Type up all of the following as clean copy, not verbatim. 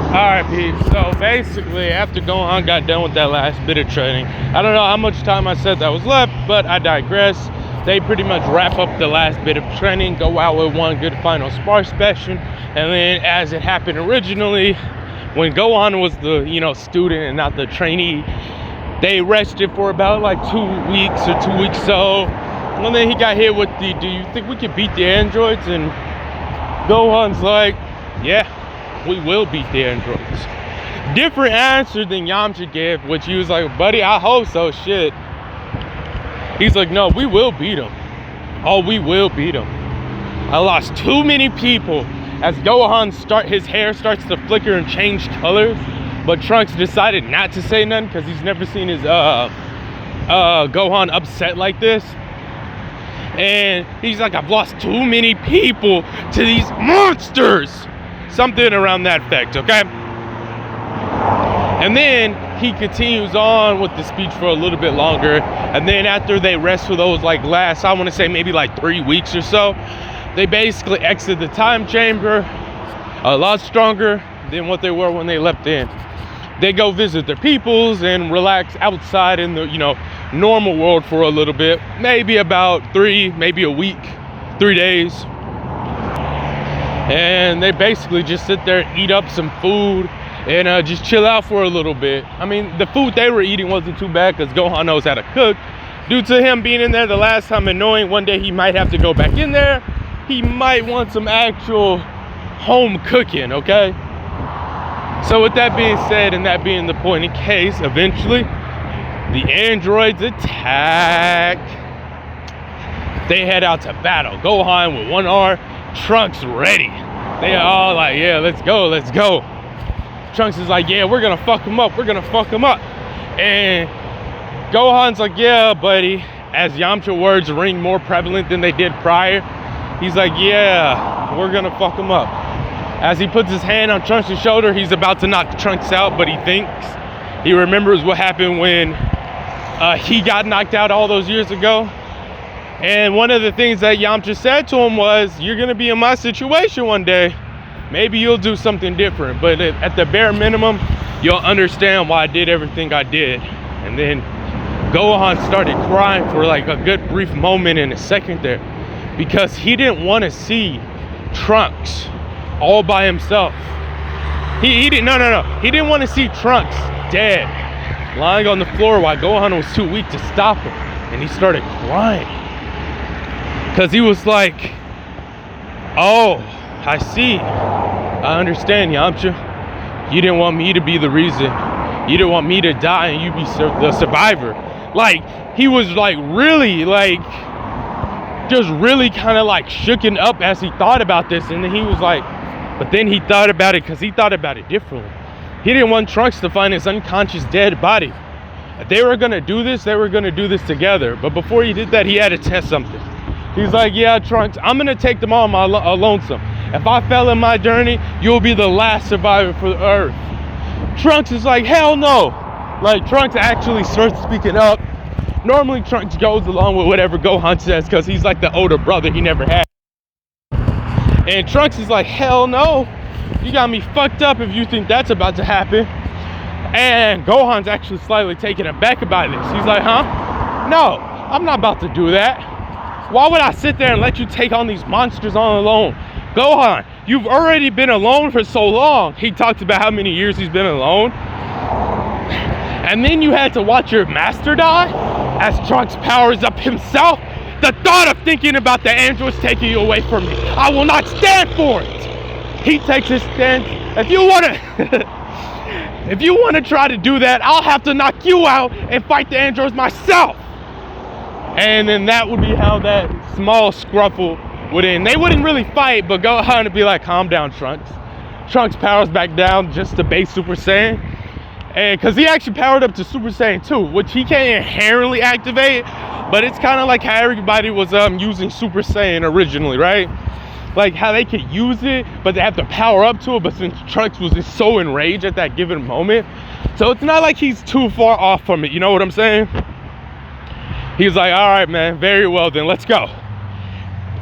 Alright, Pete. So basically, after Gohan got done with that last bit of training, I don't know how much time I said that was left, but I digress. They pretty much wrap up the last bit of training, go out with one good final spar session, and then as it happened originally, when Gohan was the, student and not the trainee, they rested for about like 2 weeks or 2 weeks so. And then he got hit with the, do you think we could beat the androids? And Gohan's like, yeah, we will beat the androids. Different answer than Yamcha gave, which he was like, buddy, I hope so, shit. He's like, no, we will beat them. Oh, we will beat them. I lost too many people. As Gohan his hair starts to flicker and change colors, but Trunks decided not to say nothing because he's never seen his Gohan upset like this. And he's like, I've lost too many people to these monsters. Something around that effect, okay? And then he continues on with the speech for a little bit longer. And then after they rest for those like last, I want to say maybe like 3 weeks or so, they basically exit the time chamber a lot stronger than what they were when they left in. They go visit their peoples and relax outside in the, normal world for a little bit. Maybe about maybe a week, 3 days. And they basically just sit there, eat up some food, and just chill out for a little bit. I mean, the food they were eating wasn't too bad because Gohan knows how to cook. Due to him being in there the last time and knowing one day he might have to go back in there, he might want some actual home cooking, okay? So with that being said, and that being the point in case, eventually the androids attack. They head out to battle. Gohan with one arm, Trunks ready. They are all like, yeah, let's go. Trunks is like, yeah, we're gonna fuck him up. And Gohan's like, yeah, buddy. As Yamcha words ring more prevalent than they did prior, he's like, yeah, we're gonna fuck him up. As he puts his hand on Trunks' shoulder, he's about to knock Trunks out, but he remembers what happened when he got knocked out all those years ago. And one of the things that Yamcha said to him was, you're gonna be in my situation one day. Maybe you'll do something different, but at the bare minimum, you'll understand why I did everything I did. And then Gohan started crying for like a good brief moment and a second there, because he didn't want to see Trunks all by himself. He didn't want to see Trunks dead, lying on the floor while Gohan was too weak to stop him. And he started crying because he was like, oh, I see. I understand, Yamcha. You didn't want me to be the reason. You didn't want me to die and you be the survivor. Like, he was like really like, just really kind of like shooken up as he thought about this. And then he was like, but then he thought about it because he thought about it differently. He didn't want Trunks to find his unconscious dead body. If they were gonna do this, they were gonna do this together. But before he did that, he had to test something. He's like, yeah, Trunks, I'm gonna take them all on my lonesome. If I fail in my journey, you'll be the last survivor for the Earth. Trunks is like, hell no. Like, Trunks actually starts speaking up. Normally, Trunks goes along with whatever Gohan says because he's like the older brother he never had. And Trunks is like, hell no. You got me fucked up if you think that's about to happen. And Gohan's actually slightly taken aback about this. He's like, huh? No, I'm not about to do that. Why would I sit there and let you take on these monsters on alone? Gohan, you've already been alone for so long. He talked about how many years he's been alone. And then you had to watch your master die as Trunks powers up himself. The thought of thinking about the androids taking you away from me, I will not stand for it. He takes his stance. If you want to try to do that, I'll have to knock you out and fight the androids myself. And then that would be how that small scruffle would end. They wouldn't really fight, but Gohan would be like, calm down, Trunks. Trunks powers back down just to base Super Saiyan. And because he actually powered up to Super Saiyan 2, which he can't inherently activate, but it's kind of like how everybody was using Super Saiyan originally, right? Like how they could use it, but they have to power up to it. But since Trunks was just so enraged at that given moment, so it's not like he's too far off from it. You know what I'm saying? He's like, all right, man, very well then, let's go.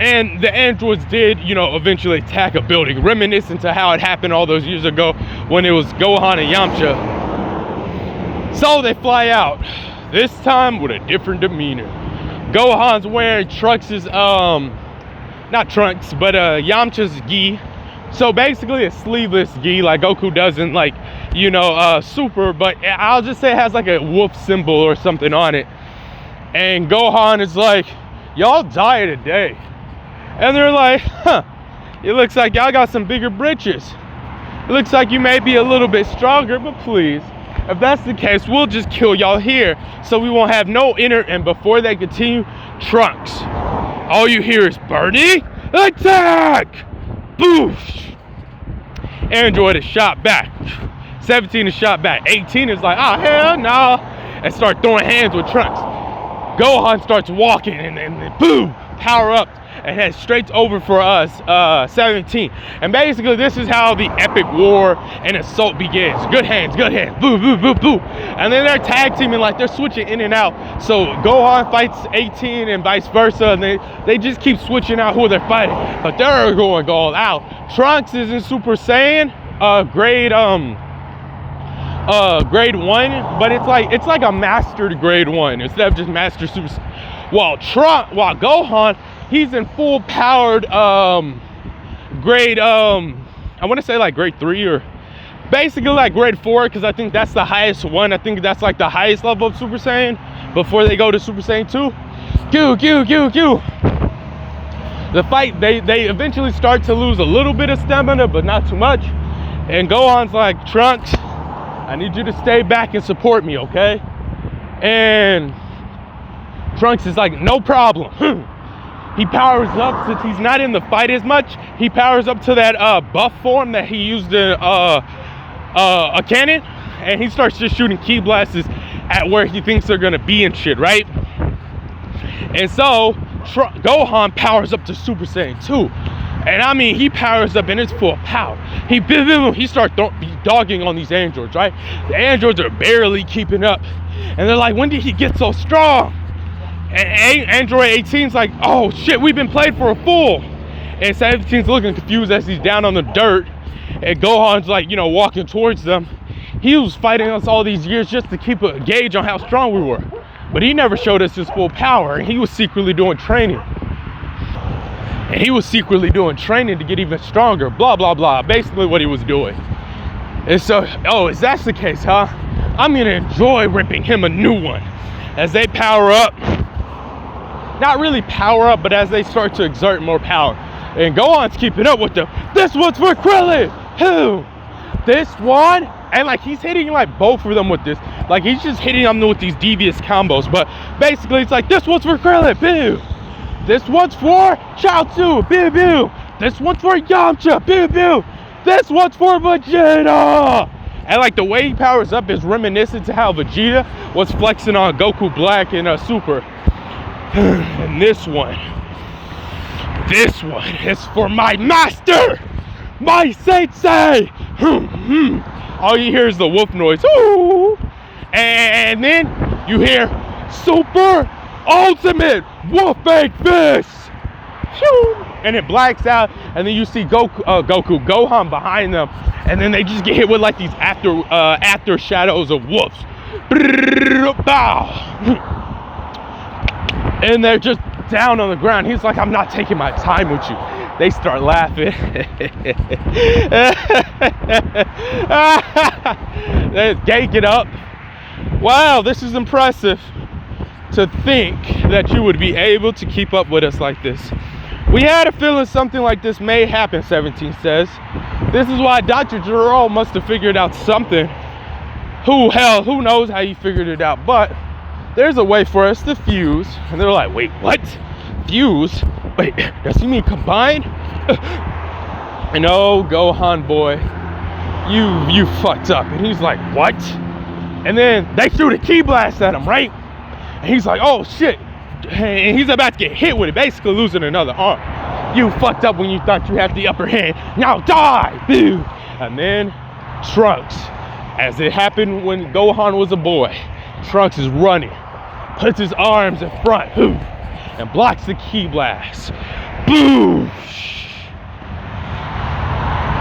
And the androids did, you know, eventually attack a building, reminiscent to how it happened all those years ago when it was Gohan and Yamcha. So they fly out, this time with a different demeanor. Gohan's wearing Trunks' not Trunks, but Yamcha's gi. So basically a sleeveless gi like Goku doesn't, like, you know, Super, but I'll just say it has like a wolf symbol or something on it. And Gohan is like, y'all die today. And they're like, huh, it looks like y'all got some bigger britches. It looks like you may be a little bit stronger, but please, if that's the case, we'll just kill y'all here so we won't have no inner. And before they continue, Trunks, all you hear is Birdie, attack! Boosh! Android is shot back. 17 is shot back. 18 is like, oh, hell no. And start throwing hands with Trunks. Gohan starts walking and boom, power up and heads straight over for us, 17. And basically this is how the epic war and assault begins. Good hands, boo, boo, boo, boo. And then they're tag teaming, like they're switching in and out. So Gohan fights 18 and vice versa, and they just keep switching out who they're fighting. But they're going all out. Trunks is in Super Saiyan, grade 1, but it's like a mastered grade 1 instead of just master super. While Gohan, he's in full powered grade I want to say like grade 3 or basically like grade 4, because I think that's the highest one. I think that's like the highest level of Super Saiyan before they go to Super Saiyan 2. The fight, they eventually start to lose a little bit of stamina, but not too much. And Gohan's like, Trunks, I need you to stay back and support me, okay? And Trunks is like, no problem. He powers up, since he's not in the fight as much, he powers up to that buff form that he used in a cannon, and he starts just shooting ki blasts at where he thinks they're gonna be and shit, right? And so Gohan powers up to Super Saiyan 2. And I mean, he powers up and it's full power. He starts dogging on these androids, right? The androids are barely keeping up. And they're like, when did he get so strong? And Android 18's like, oh shit, we've been played for a fool. And 17's looking confused as he's down on the dirt. And Gohan's like, you know, walking towards them. He was fighting us all these years just to keep a gauge on how strong we were. But he never showed us his full power. And he was secretly doing training. And he was secretly doing training to get even stronger, blah, blah, blah. Basically what he was doing. And so, oh, if that's the case, huh? I'm gonna enjoy ripping him a new one. As they power up, not really power up, but as they start to exert more power. And Gohan's keeping up with them. This one's for Krillin! Who? This one? And like he's hitting like both of them with this. Like he's just hitting them with these devious combos. But basically it's like, this one's for Krillin, boo! This one's for Chaozu, boo boo! This one's for Yamcha, boo boo! This one's for Vegeta! And like the way he powers up is reminiscent to how Vegeta was flexing on Goku Black in Super. And this one is for my master, my sensei. All you hear is the wolf noise. Ooh. And then you hear Super Ultimate Wolfang Fist. And it blacks out, and then you see Gohan behind them, and then they just get hit with like these after shadows of wolves. And they're just down on the ground. He's like, I'm not taking my time with you. They start laughing. They gank it up. Wow, this is impressive. To think that you would be able to keep up with us like this. We had a feeling something like this may happen, 17 says. This is why Dr. Gero must have figured out something. Who knows how he figured it out, but there's a way for us to fuse. And they're like, wait, what? Fuse? Wait, does he mean combine? And oh, Gohan boy, you fucked up. And he's like, what? And then they shoot a ki blast at him, right? And he's like, oh shit. And he's about to get hit with it, basically losing another arm. You fucked up when you thought you had the upper hand. Now die! Boo! And then Trunks, as it happened when Gohan was a boy, Trunks is running, puts his arms in front, and blocks the ki blast. Boo!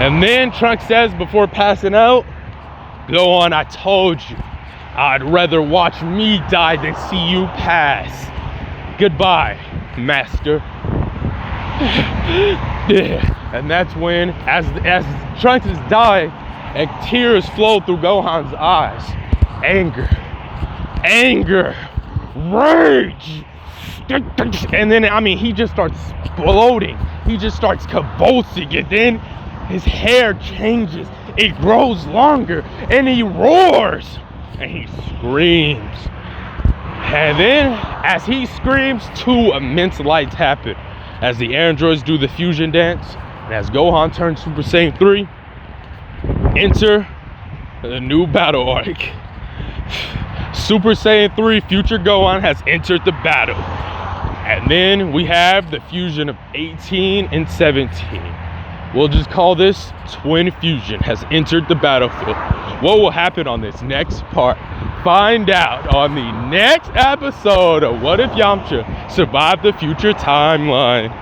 And then Trunks says before passing out, Gohan, I told you, I'd rather watch me die than see you pass. Goodbye, master. Yeah. And that's when, as Trunks is dying, and tears flow through Gohan's eyes. Anger, rage. And then, I mean, he just starts exploding. He just starts convulsing. And then his hair changes. It grows longer. And he roars. And he screams. And then, as he screams, two immense lights happen. As the androids do the fusion dance. And as Gohan turns Super Saiyan 3, enter the new battle arc. Super Saiyan 3 Future Gohan has entered the battle. And then we have the fusion of 18 and 17. We'll just call this Twin Fusion has entered the battlefield. What will happen on this next part? Find out on the next episode of What If Yamcha Survived the Future Timeline.